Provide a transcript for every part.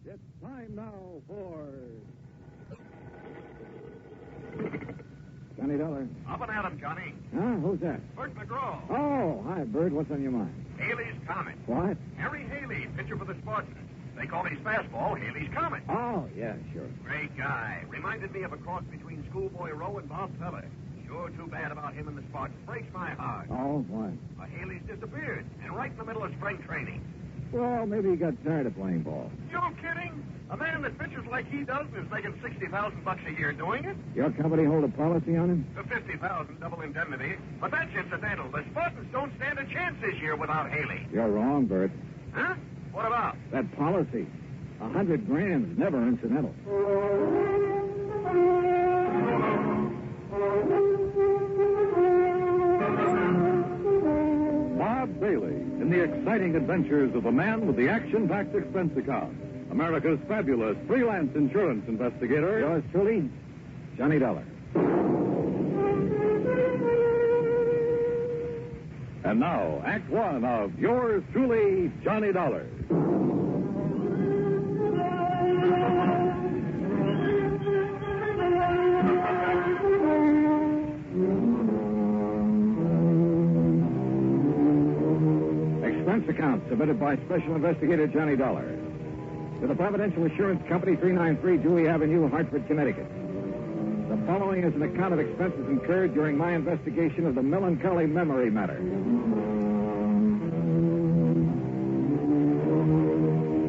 It's time now for Johnny Dollar. Up and at him, Johnny. Huh? Who's that? Bert McGraw. Oh, hi, Bert. What's on your mind? Haley's Comet. What? Harry Haley, pitcher for the Spartans. They call his fastball Haley's Comet. Oh, yeah, sure. Great guy. Reminded me of a cross between Schoolboy Rowe and Bob Feller. Sure too bad about him and the Spartans. Breaks my heart. Oh, why? Haley's disappeared, and right in the middle of spring training. Well, maybe he got tired of playing ball. You kidding? A man that pitches like he does is making $60,000 a year doing it. Your company hold a policy on him? The $50,000 double indemnity. But that's incidental. The Spartans don't stand a chance this year without Haley. You're wrong, Bert. Huh? What about? That policy. $100,000 is never incidental. Bob Bailey in the exciting adventures of a man with the action-packed expense account. America's fabulous freelance insurance investigator. Yours truly, Johnny Dollar. And now, Act One of Yours Truly, Johnny Dollar. Expense account submitted by Special Investigator Johnny Dollar to the Providential Insurance Company, 393 Dewey Avenue, Hartford, Connecticut. The following is an account of expenses incurred during my investigation of the Melancholy memory matter.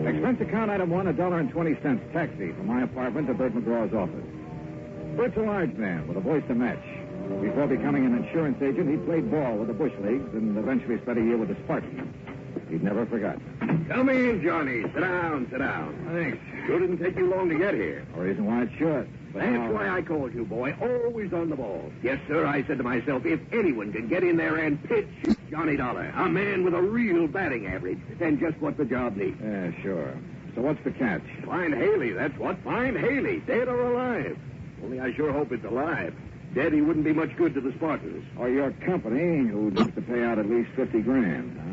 Expense account item 1, $1.20, taxi from my apartment to Bert McGraw's office. Bert's a large man with a voice to match. Before becoming an insurance agent, he played ball with the Bush Leagues and eventually spent a year with the Spartans. He'd never forgot. Come in, Johnny. Sit down, sit down. Thanks. Sure didn't take you long to get here. No reason why it should. But That's why I called you, boy. Always on the ball. Yes, sir, I said to myself, if anyone can get in there and pitch, it's Johnny Dollar. A man with a real batting average. And just what the job needs. Yeah, sure. So what's the catch? Find Haley, that's what. Find Haley, dead or alive. Only I sure hope it's alive. Dead, he wouldn't be much good to the Spartans. Or your company, who needs to pay out at least $50,000, huh?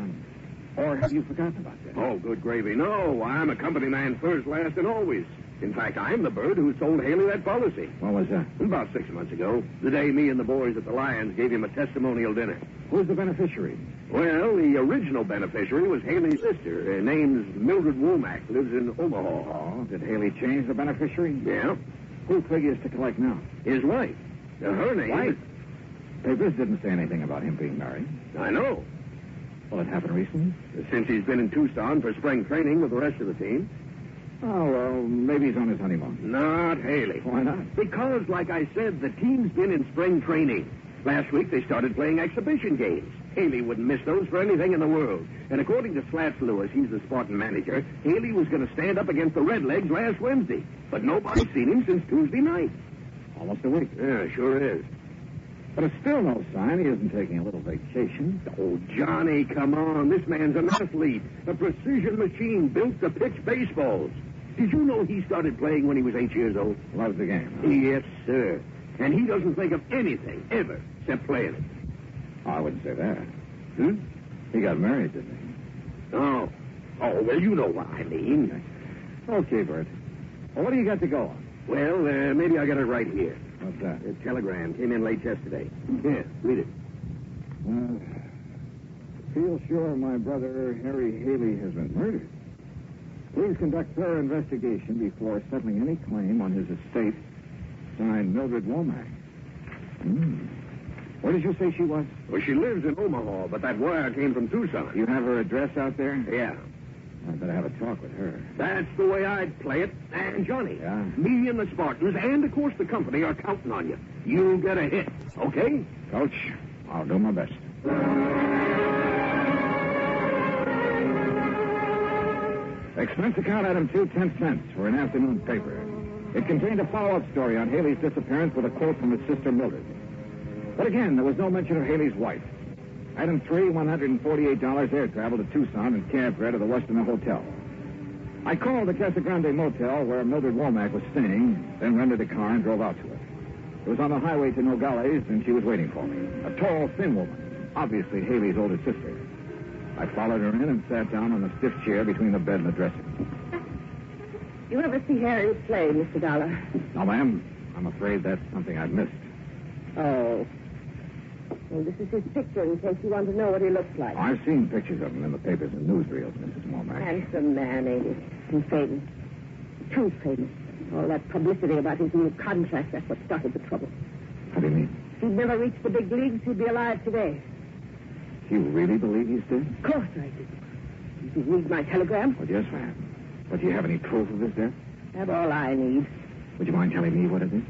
Or have you forgotten about that? Oh, good gravy. No, I'm a company man first, last, and always. In fact, I'm the bird who sold Haley that policy. What was that? About 6 months ago. The day me and the boys at the Lions gave him a testimonial dinner. Who's the beneficiary? Well, the original beneficiary was Haley's sister. Her name's Mildred Womack. Lives in Omaha. Oh, did Haley change the beneficiary? Yeah. Who figures to collect now? His wife. Her name... Wife? Papers didn't say anything about him being married. I know. Well, it happened recently? Since he's been in Tucson for spring training with the rest of the team. Oh, well, maybe he's on his honeymoon. Not Haley. Why not? Because, like I said, the team's been in spring training. Last week they started playing exhibition games. Haley wouldn't miss those for anything in the world. And according to Slats Lewis, he's the Spartan manager, Haley was going to stand up against the Redlegs last Wednesday. But nobody's seen him since Tuesday night. Almost a week. Yeah, sure is. But it's still no sign he isn't taking a little vacation. Oh, Johnny, come on. This man's an athlete. A precision machine built to pitch baseballs. Did you know he started playing when he was 8 years old? Loves the game. Yes, sir. And he doesn't think of anything, ever, except playing it. Oh, I wouldn't say that. Hmm? He got married, didn't he? Oh. Oh, well, you know what I mean. Okay, Bert. Well, what do you got to go on? Well, maybe I got it right here. What's that? A telegram came in late yesterday. Here, read it. Feel sure my brother Harry Haley has been murdered. Please conduct thorough investigation before settling any claim on his estate. Signed, Mildred Womack. Where did you say she was? Well, she lives in Omaha, but that wire came from Tucson. You have her address out there? Yeah. I better have a talk with her. That's the way I'd play it. And, Johnny, Yeah? me and the Spartans and, of course, the company are counting on you. You'll get a hit, okay? Coach, I'll do my best. Expense account item 2, 10 cents for an afternoon paper. It contained a follow-up story on Haley's disappearance with a quote from his sister Mildred. But again, there was no mention of Haley's wife. Item 3, $148 air travel to Tucson and cab fare to the Westerner Hotel. I called the Casa Grande Motel where Mildred Womack was staying, then rented a car and drove out to it. It was on the highway to Nogales, and she was waiting for me. A tall, thin woman, obviously Haley's older sister. I followed her in and sat down on a stiff chair between the bed and the dresser. You ever see Harry play, Mr. Dollar? No, ma'am. I'm afraid that's something I've missed. Oh. Well, this is his picture in case you want to know what he looks like. I've seen pictures of him in the papers and newsreels, Mrs. Womack. Handsome man, ain't he? And famous. Too famous. All that publicity about his new contract, that's what started the trouble. How do you mean? If he'd never reached the big leagues, he'd be alive today. You really believe he's dead? Of course I do. Did you read my telegram? Well, yes, ma'am. But do you have any proof of his death? That's all I need. Would you mind telling me what it is?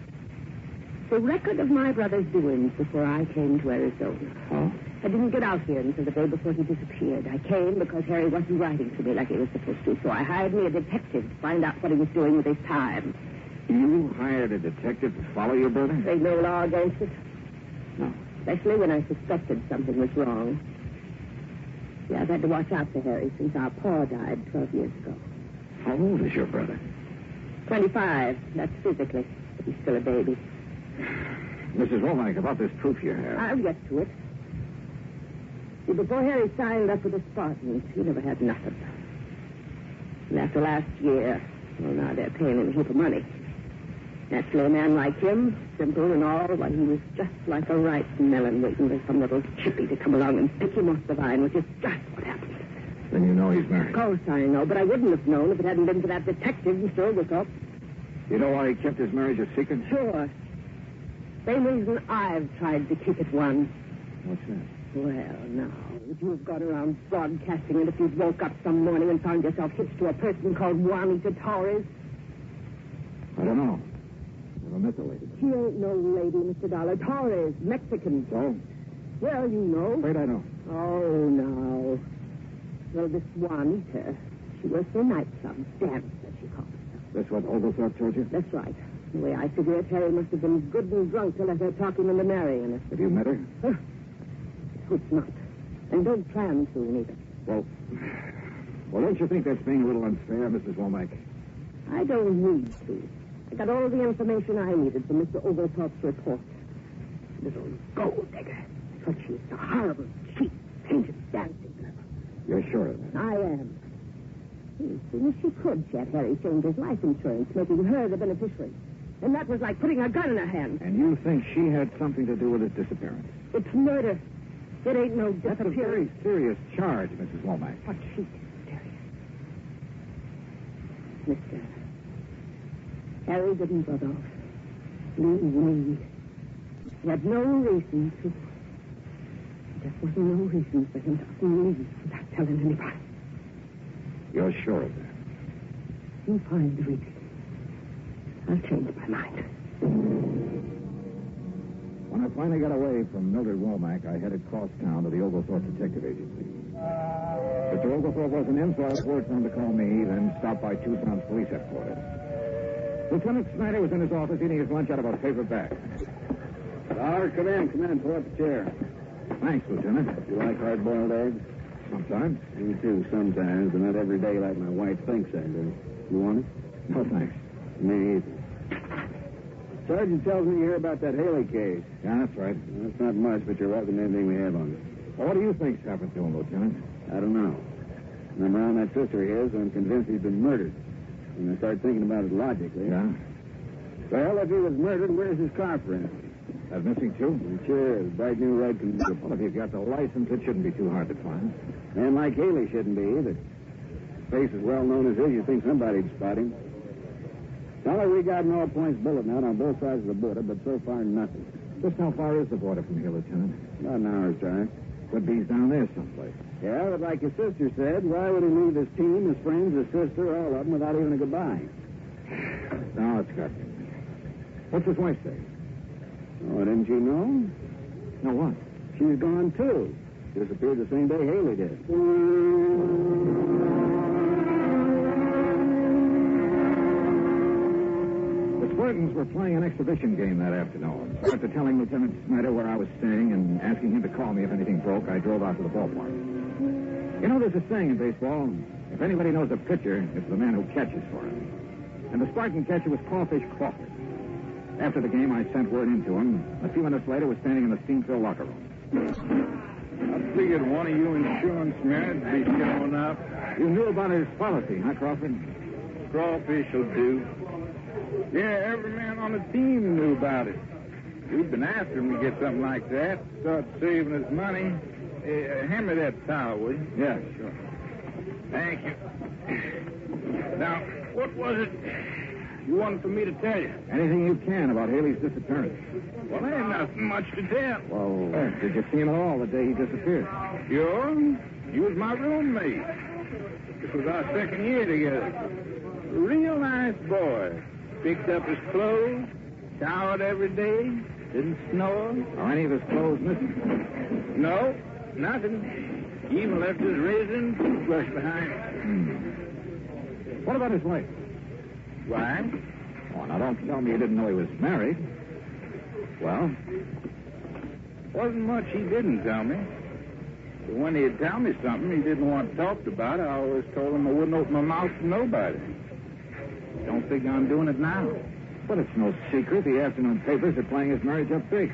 The record of my brother's doings before I came to Arizona. Oh? I didn't get out here until the day before he disappeared. I came because Harry wasn't writing to me like he was supposed to, so I hired me a detective to find out what he was doing with his time. You hired a detective to follow your brother? There's no law against it. No. Especially when I suspected something was wrong. Yeah, I've had to watch out for Harry since our pa died 12 years ago. How old is your brother? 25. That's physically. But he's still a baby. Mrs. Womack, about this proof you have. I'll get to it. See, before Harry signed up with the Spartans, he never had nothing. And after last year, well, now they're paying him a heap of money. Naturally, a man like him, simple and all, but he was just like a ripe melon waiting for some little chippy to come along and pick him off the vine, which is just what happened. Then you know he's married. Of course I know, but I wouldn't have known if it hadn't been for that detective, Mr. Oglethorpe. You know why he kept his marriage a secret? Sure. Same reason I've tried to keep it one. What's that? Well, now, would you have gone around broadcasting it if you'd woke up some morning and found yourself hitched to a person called Juanita Torres? I don't know. Never met the lady. She ain't no lady, Mr. Dollar. Torres, Mexican. So? Well, you know. Afraid I don't. Oh, no. Well, this Juanita, she works in a nightclub, dance, as she calls herself. That's what Oglethorpe told you? That's right. The way I figure it, Harry must have been good and drunk to let her talk him into marrying her. Have you met her? Hope not. And don't plan to, neither. Well, don't you think that's being a little unfair, Mrs. Womack? I don't need to. I got all the information I needed from Mr. Oglethorpe's report. Little gold digger. But she's a horrible, cheap, painted dancing girl. You're sure of that? I am. As soon as she could, she had Harry change his life insurance, making her the beneficiary. And that was like putting a gun in her hand. And you think she had something to do with his disappearance? It's murder. It ain't no That's a disappearance. very serious charge, Mrs. Womack. But she's serious. Mister, Harry didn't run off. Leave me. He had no reason to. There was no reason for him to leave without telling anybody. You're sure of that? You find the reason. I'll change my mind. When I finally got away from Mildred Womack, I headed cross town to the Oglethorpe Detective Agency. Mr. Oglethorpe wasn't in, so I had word for him to call me, then stop by Tucson's police headquarters. Lieutenant Snyder was in his office eating his lunch out of a paper bag. Dollar, come in. Pull up the chair. Thanks, Lieutenant. You like hard-boiled eggs? Sometimes. Me too, sometimes, but not every day like my wife thinks I do. You want it? No, thanks. Me either. Sergeant tells me you hear about that Haley case. Yeah, that's right. Well, that's not much, but you're welcome to anything we have on it. Well, what do you think's happened to him, Lieutenant? I don't know. When I'm around that sister of his, I'm convinced he's been murdered. When I start thinking about it logically. Yeah? Well, if he was murdered, where's his car, for instance? That missing, too? It sure is. Bright new red convertible. Well, if you've got the license, it shouldn't be too hard to find. Man like Haley shouldn't be either. Face as well known as his, you'd think somebody'd spot him. Dollar, we got an all-points bulletin out on both sides of the border, but so far, nothing. Just how far is the border from here, Lieutenant? About an hour's drive. Could be down there someplace. Yeah, but like his sister said, why would he leave his team, his friends, his sister, all of them, without even a goodbye? No, it's got me. What's his wife say? Oh, didn't you know? No, what? She's gone, too. Disappeared the same day Haley did. The Spartans were playing an exhibition game that afternoon. So after telling Lieutenant Snyder where I was staying and asking him to call me if anything broke, I drove out to the ballpark. You know, there's a saying in baseball, if anybody knows a pitcher, it's the man who catches for him. And the Spartan catcher was Crawfish Crawford. After the game, I sent word in to him. A few minutes later, was standing in the Steamfield locker room. I figured one of you insurance men would be showing up. You knew about his policy, huh, Crawford? crawfish will do. Yeah, every man on the team knew about it. We've been after him to get something like that. Start saving his money. Hand me that towel, will you? Yeah, sure. Thank you. Now, what was it you wanted for me to tell you? Anything you can about Haley's disappearance. Well, there ain't nothing much to tell. Well, did you see him at all the day he disappeared? Sure. He was my roommate. This was our second year together. A real nice boy. Picked up his clothes, showered every day, didn't snore. Are any of his clothes missing? No, nothing. He even left his razor and toothbrush behind him. What about his wife? Why? Oh, now don't tell me you didn't know he was married. Well? Wasn't much he didn't tell me. But when he'd tell me something he didn't want talked about, I always told him I wouldn't open my mouth to nobody. Don't think I'm doing it now. But it's no secret. The afternoon papers are playing his marriage up big.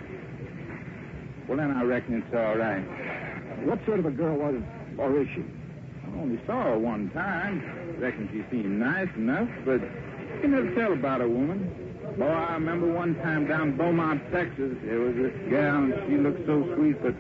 Well, then I reckon it's all right. What sort of a girl was, or is she? I only saw her one time. Reckon she seemed nice enough, but you can never tell about a woman. Boy, I remember one time down in Beaumont, Texas, there was this gal, and she looked so sweet, but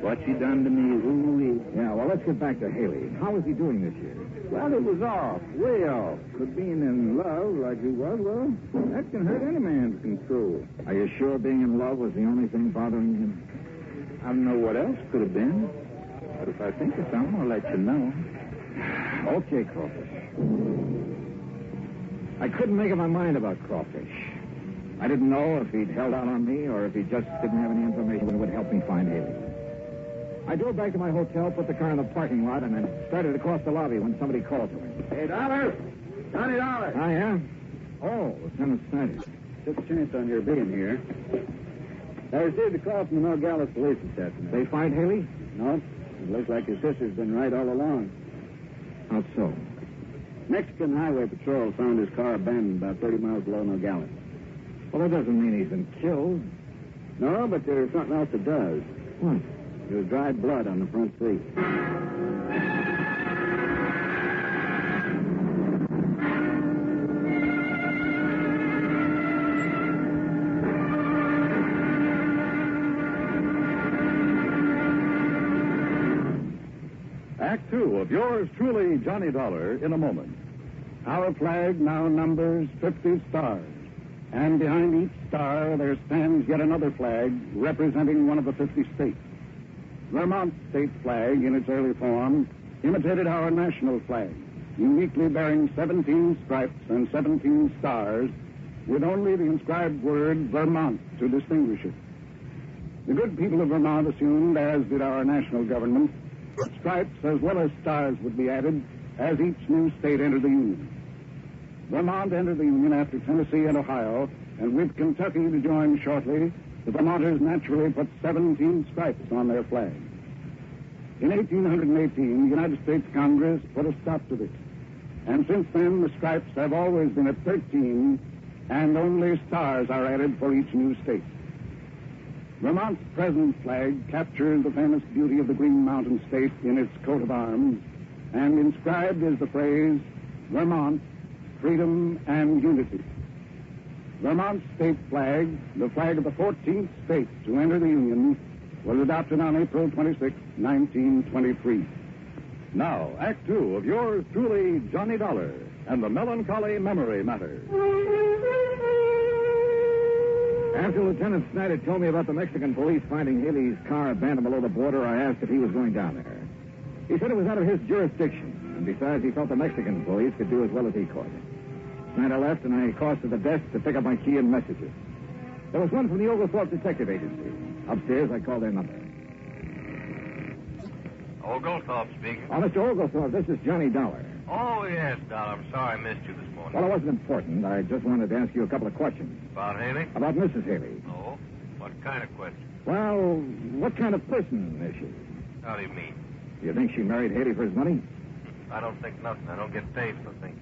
what she done to me, ooh-wee. Yeah, well, let's get back to Haley. How is he doing this year? Well, it was off, way off. But being in love like he was, well, that can hurt any man's control. Are you sure being in love was the only thing bothering him? I don't know what else could have been. But if I think of something, I'll let you know. Okay, Crawfish. I couldn't make up my mind about Crawfish. I didn't know if he'd held out on me or if he just didn't have any information that would help me find Haley. I drove back to my hotel, put the car in the parking lot, and then started across the lobby when somebody called to me. Hey, Dollar! Johnny Dollar! Ah, yeah? Oh, Lieutenant Snyder. Took a chance on your being here. I received a call from the Nogales police this afternoon. They find Haley? No. It looks like his sister's been right all along. How so? Mexican Highway Patrol found his car abandoned about 30 miles below Nogales. Well, that doesn't mean he's been killed. No, but there's something else that does. What? There was dried blood on the front seat. Act two of yours truly, Johnny Dollar, in a moment. Our flag now numbers 50 stars. And behind each star there stands yet another flag representing one of the 50 states. Vermont's state flag, in its early form, imitated our national flag, uniquely bearing 17 stripes and 17 stars, with only the inscribed word Vermont to distinguish it. The good people of Vermont assumed, as did our national government, that stripes as well as stars would be added as each new state entered the Union. Vermont entered the Union after Tennessee and Ohio, and with Kentucky to join shortly, the Vermonters naturally put 17 stripes on their flag. In 1818, the United States Congress put a stop to this. And since then, the stripes have always been at 13, and only stars are added for each new state. Vermont's present flag captures the famous beauty of the Green Mountain State in its coat of arms, and inscribed is the phrase, Vermont, Freedom and Unity. Vermont's state flag, the flag of the 14th state to enter the Union, was adopted on April 26, 1923. Now, Act two of yours truly, Johnny Dollar, and the Melancholy Memory Matter. After Lieutenant Snyder told me about the Mexican police finding Haley's car abandoned below the border, I asked if he was going down there. He said it was out of his jurisdiction, and besides, he felt the Mexican police could do as well as he could. Snyder left, and I crossed to the desk to pick up my key and messages. There was one from the Oglethorpe Detective Agency. Upstairs, I called their number. Oglethorpe speaking. Oh, Mr. Oglethorpe, this is Johnny Dollar. Oh, yes, Dollar. I'm sorry I missed you this morning. Well, it wasn't important. I just wanted to ask you a couple of questions. About Haley? About Mrs. Haley. Oh? What kind of question? Well, what kind of person is she? How do you mean? Do you think she married Haley for his money? I don't think nothing. I don't get paid for thinking.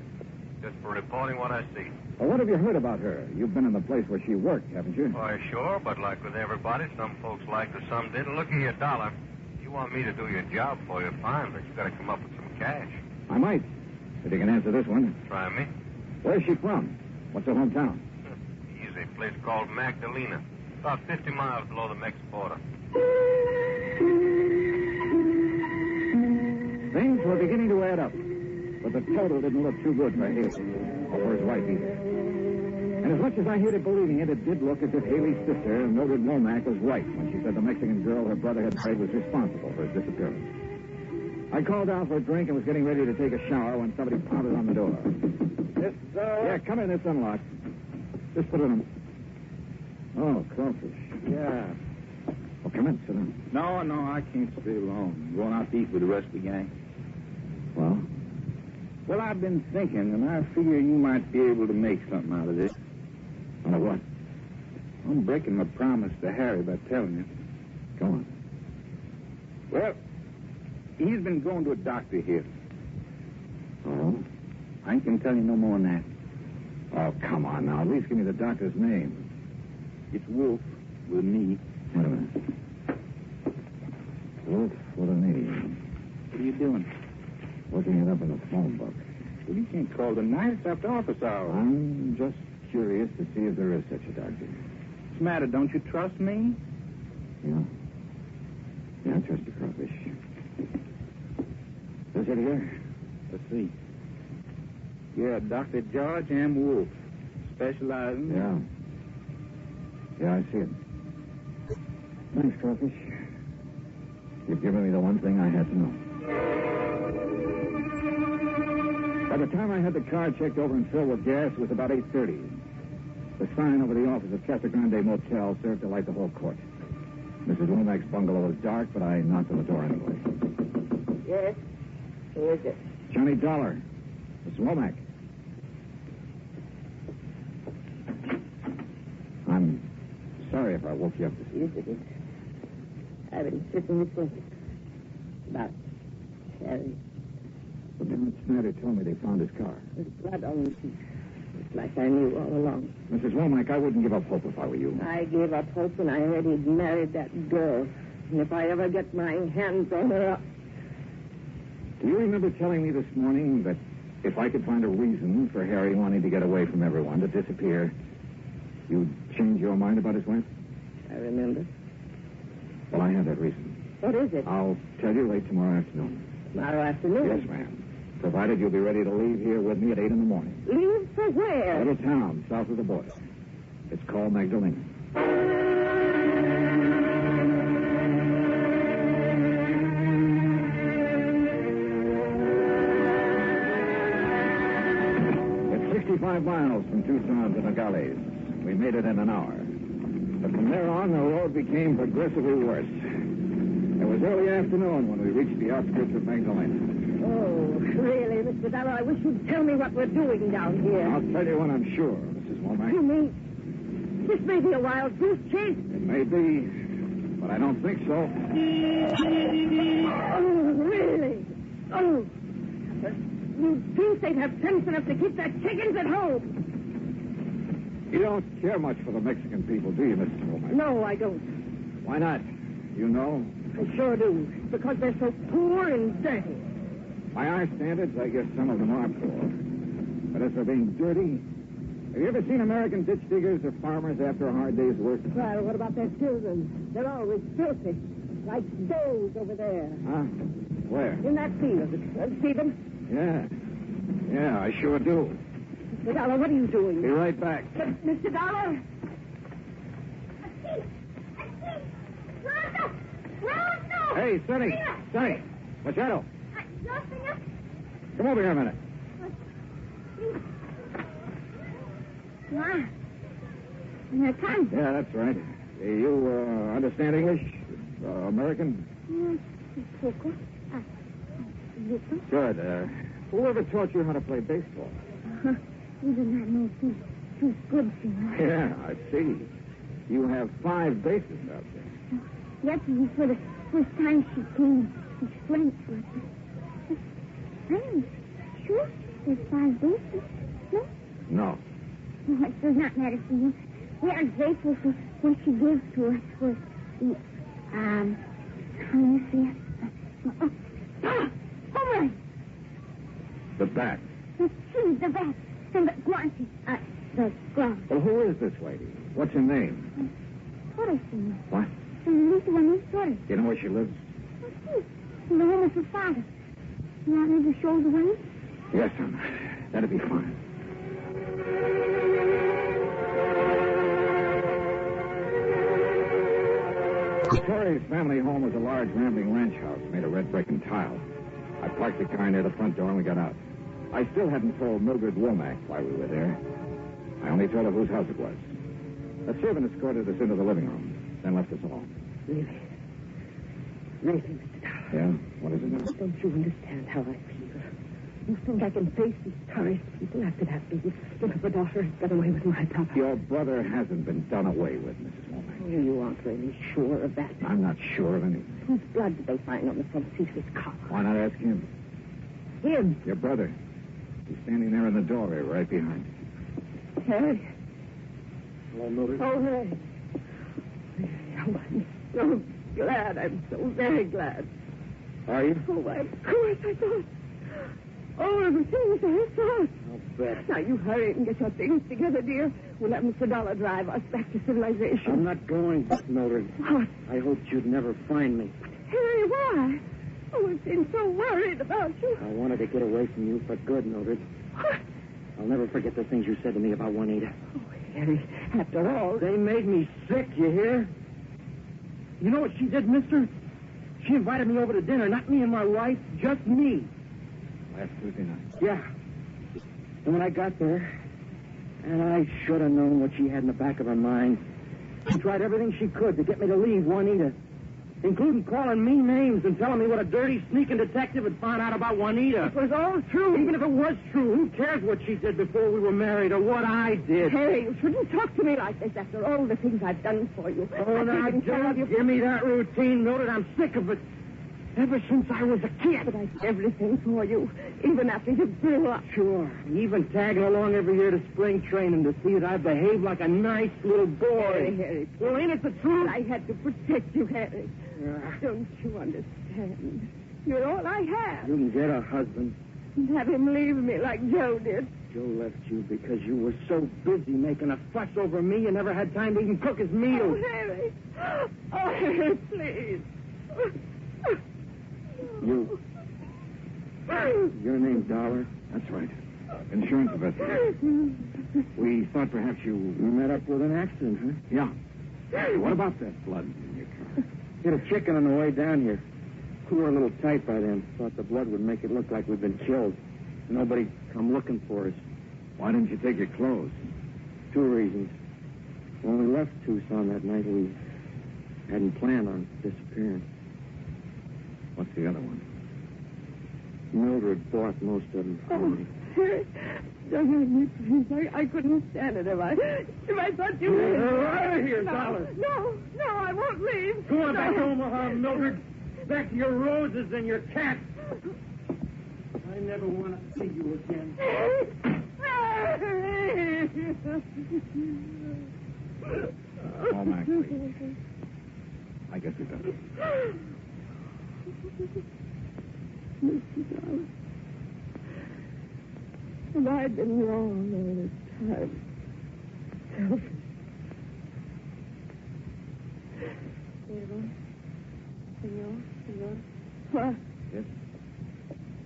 Just for reporting what I see. Well, what have you heard about her? You've been in the place where she worked, haven't you? Why, sure, but like with everybody, some folks liked her, some didn't. Look here, Dollar. You want me to do your job for you, fine, but you got to come up with some cash. I might. If you can answer this one. Try me. Where's she from? What's her hometown? Easy. Place called Magdalena. About 50 miles below the Mexican border. Things were beginning to add up, but the total didn't look too good for Haley, or for his wife either. And as much as I hated believing it, it did look as if Haley's sister, Mildred Womack, was right when she said the Mexican girl her brother had married was responsible for his disappearance. I called down for a drink and was getting ready to take a shower when somebody pounded on the door. Yes, sir. Yeah, come in. It's unlocked. Just put it in. Oh, crawfish. Yeah. Well, come in. Sit down. No, I can't stay long. I'm going out to eat with the rest of the gang. Well? Well, I've been thinking, and I figure you might be able to make something out of this. Out of what? I'm breaking my promise to Harry by telling you. Go on. Well, he's been going to a doctor here. Oh? I ain't gonna tell you no more than that. Oh, come on now. At least give me the doctor's name. It's Wolf with me. Wait a minute. Wolf with a name. What are you doing? Looking it up in the phone book. Well, you can't call the night. It's after office hours. I'm just curious to see if there is such a doctor. What's the matter? Don't you trust me? Yeah? Yeah, I trust you, Crawfish. Is it here? Let's see. Yeah, Dr. George M. Wolf. Specializing. Yeah. Yeah, I see it. Thanks, Crawfish. You've given me the one thing I had to know. By the time I had the car checked over and filled with gas, it was about 8:30. The sign over the office of Casa Grande Motel served to light the whole court. Mrs. Womack's bungalow was dark, but I knocked on the door anyway. Yes? Who is it? Johnny Dollar. Mrs. Womack. I'm sorry if I woke you up this You didn't. I've been sitting thinking about Harry. Lieutenant Snyder told me they found his car. There's blood on his feet. It's like I knew all along. Mrs. Womack, I wouldn't give up hope if I were you. I gave up hope when I heard he'd married that girl. And if I ever get my hands on her, Do you remember telling me this morning that if I could find a reason for Harry wanting to get away from everyone, to disappear, you'd change your mind about his wife? I remember. Well, I have that reason. What is it? I'll tell you late tomorrow afternoon. Tomorrow afternoon? Yes, ma'am. Provided you'll be ready to leave here with me at 8 in the morning. Leave for A where? little town south of the border. It's called Magdalena. It's 65 miles from Tucson to Nogales. We made it in an hour. But from there on, the road became progressively worse. It was early afternoon when we reached the outskirts of Magdalena. Oh, really, Mr. Dollar, I wish you'd tell me what we're doing down here. I'll tell you when I'm sure, Mrs. Womack. You mean this may be a wild goose chase? It may be, but I don't think so. Oh, really? Oh, you'd think they'd have sense enough to keep their chickens at home. You don't care much for the Mexican people, do you, Mrs. Womack? No, I don't. Why not? You know? I sure do. Because they're so poor and dirty. By our standards, I guess some of them are poor. But as for being dirty, have you ever seen American ditch diggers or farmers after a hard day's work? Well, what about their children? They're always filthy. Like those over there. Huh? Where? In that field. See them? Yeah. Yeah, I sure do. Mr. Dollar, what are you doing? Be right back. Mr. Dollar? Hey, Sonny. Sonny. Machado. Come over here a minute. Yeah, that's right. You understand English? American? Good. Whoever taught you how to play baseball? We do not know too good, senor. Yeah, I see. You have 5 bases out there. Yesterday, for the first time, she came to explain to us. I'm sure there's 5 bases. No? No. No, it does not matter, senor. We are grateful for what she gave to us for the, how do you say it? Home run! The bat. The bat. And the guantes. The gloves. Well, who is this lady? What's her name? Torres, senor. What? Senorita Juanita Torres. Do you know where she lives? Oh, see. In the home of her father. You want me to show the way? Yes, son. That'd be fine. The Torres family home was a large, rambling ranch house made of red brick and tile. I parked the car near the front door and we got out. I still hadn't told Mildred Womack why we were there. I only told her whose house it was. A servant escorted us into the living room, then left us alone. Really, Mr. Dollar. Yeah? What is it now? Don't you understand how I feel? You think I can face these Torres people after that baby little daughter got away with my papa? Your brother hasn't been done away with, Mrs. Womack. Oh, you aren't really sure of that. I'm not sure of anything. Whose blood did they find on the front seat of his car? Why not ask him? Him. Your brother. He's standing there in the doorway right behind you. Harry. Hello, Mildred. Oh, Harry. Oh, I'm so glad. I'm so very glad. Are you? Oh, of course, I thought. Oh, everything was I thought. I'll bet. Now, you hurry and get your things together, dear. We'll let Mr. Dollar drive us back to civilization. I'm not going, Mildred. What? I hoped you'd never find me. Harry, why? Oh, I've been so worried about you. I wanted to get away from you for good, Mildred. What? I'll never forget the things you said to me about Juanita. Oh, Harry, after all... They made me sick, you hear? You know what she did, mister? She invited me over to dinner, not me and my wife, just me. Last Tuesday night. Yeah. And when I got there, and I should have known what she had in the back of her mind. She tried everything she could to get me to leave Juanita, including calling me names and telling me what a dirty, sneaking detective had found out about Juanita. It was all true. Even if it was true, who cares what she did before we were married or what I did? Harry, you shouldn't talk to me like this after all the things I've done for you. Oh, now, don't give me that routine, Mildred. I'm sick of it. Ever since I was a kid. But I did everything for you, even after you grew up. Sure. Even tagging along every year to spring training to see that I behaved like a nice little boy. Harry. Well, ain't it the truth? I had to protect you, Harry. Don't you understand? You're all I have. You can get a husband. And have him leave me like Joe did. Joe left you because you were so busy making a fuss over me you never had time to even cook his meals. Oh, Harry. Oh, Harry, please. You. Your name's Dollar? That's right. Insurance investigator. We thought perhaps you... met up with an accident, huh? Yeah. What about that blood in your car? Hit a chicken on the way down here. We were a little tight by then. Thought the blood would make it look like we'd been killed. Nobody come looking for us. Why didn't you take your clothes? 2 reasons. When we left Tucson that night, we hadn't planned on disappearing. What's the other one? Mildred bought most of them for me. Harry, don't hurt me, please. I couldn't stand it if I thought you were... Get out of here, no, Dollar. No, I won't leave. Go on back to Omaha, Mildred. Back to your roses and your cat. I never want to see you again. Oh, Max, please. I guess we better. Mr. Dollar, have I been wrong all this time? Selfish. Senor. What? Yes?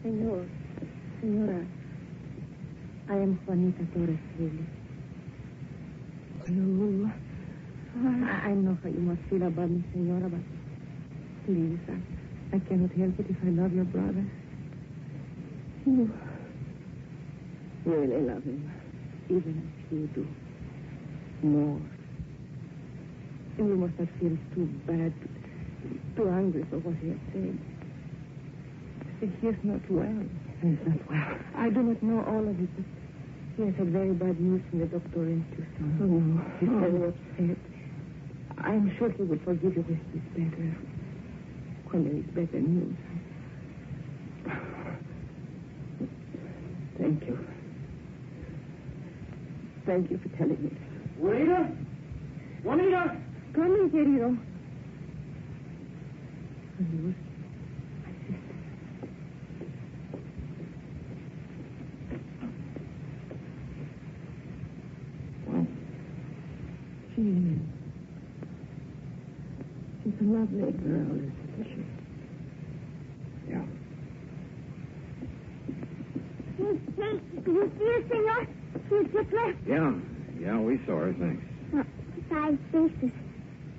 Senora, I am Juanita Torres, really. You... I know how you must feel about me, Senora, but please, I cannot help it if I love your brother. You really love him, even as you do. More. And you must not feel too bad, too angry for what he has said. He is not well. He is not well. I do not know all of it, but he has had very bad news from the doctor in Tucson. Oh, no. He's very upset. I'm sure he will forgive you when he's better. When there is better news. Thank you. Thank you for telling me. Juanita? Juanita? Come in, querido. Adios. She's a lovely girl, isn't she? Yeah. Hey, did you see her, senor? She just left. Yeah, we saw her, thanks. 5 bases.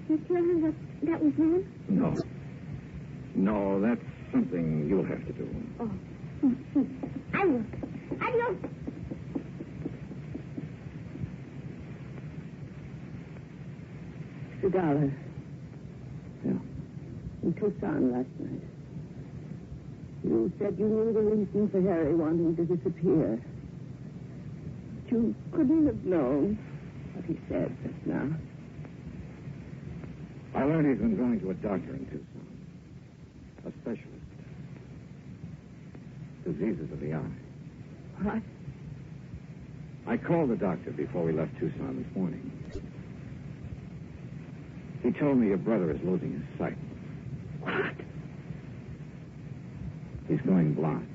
You tell her what that was wrong? No. No, that's something you'll have to do. Oh. I will. Adios. $1. Yeah. In Tucson last night. You said you knew the reason for Harry wanting to disappear. But you couldn't have known what he said just now. I learned he's been going to a doctor in Tucson. A specialist. Diseases of the eye. What? I called the doctor before we left Tucson this morning. He told me your brother is losing his sight. What? He's going blind.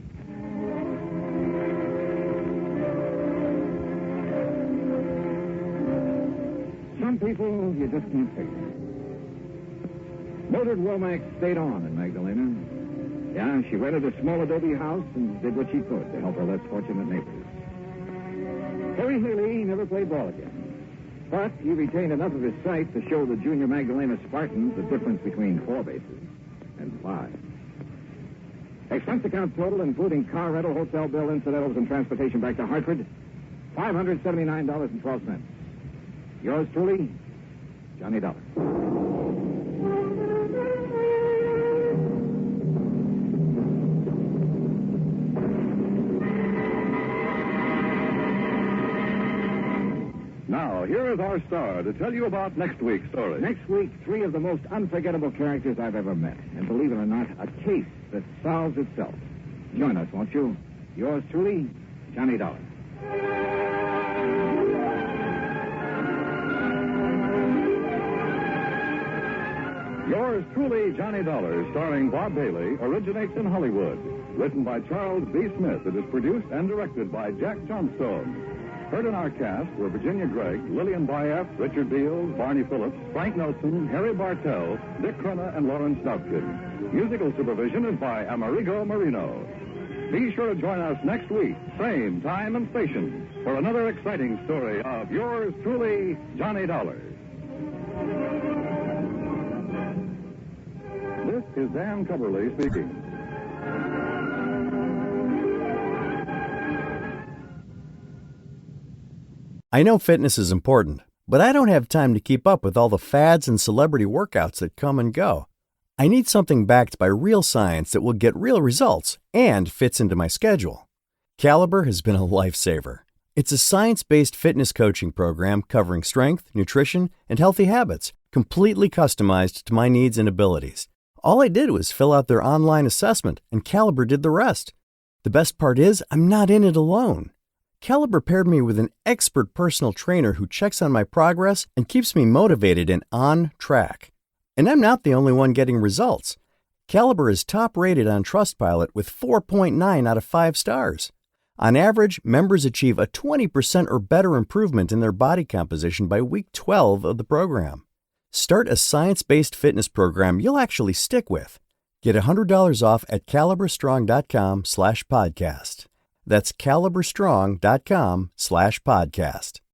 Some people you just can't fix. Mildred Womack stayed on in Magdalena. Yeah, she rented a small adobe house and did what she could to help her less fortunate neighbors. Harry Haley never played ball again. But he retained enough of his sight to show the junior Magdalena Spartans the difference between 4 bases and 5. Expense account total, including car rental, hotel bill, incidentals, and transportation back to Hartford, $579.12. Yours truly, Johnny Dollar. Now, here is our star to tell you about next week's story. Next week, 3 of the most unforgettable characters I've ever met. And believe it or not, a case that solves itself. Join us, won't you? Yours truly, Johnny Dollar. Yours truly, Johnny Dollar, starring Bob Bailey, originates in Hollywood. Written by Charles B. Smith, it is produced and directed by Jack Johnstone. Heard in our cast were Virginia Gregg, Lillian Bayef, Richard Beals, Barney Phillips, Frank Nelson, Harry Bartell, Dick Crenna, and Lawrence Dovkin. Musical supervision is by Amerigo Marino. Be sure to join us next week, same time and station, for another exciting story of yours truly, Johnny Dollar. This is Dan Coverly speaking. I know fitness is important, but I don't have time to keep up with all the fads and celebrity workouts that come and go. I need something backed by real science that will get real results and fits into my schedule. Caliber has been a lifesaver. It's a science-based fitness coaching program covering strength, nutrition, and healthy habits, completely customized to my needs and abilities. All I did was fill out their online assessment, and Caliber did the rest. The best part is, I'm not in it alone. Caliber paired me with an expert personal trainer who checks on my progress and keeps me motivated and on track. And I'm not the only one getting results. Caliber is top rated on Trustpilot with 4.9 out of 5 stars. On average, members achieve a 20% or better improvement in their body composition by week 12 of the program. Start a science-based fitness program you'll actually stick with. Get $100 off at caliberstrong.com/podcast. That's caliberstrong.com/podcast.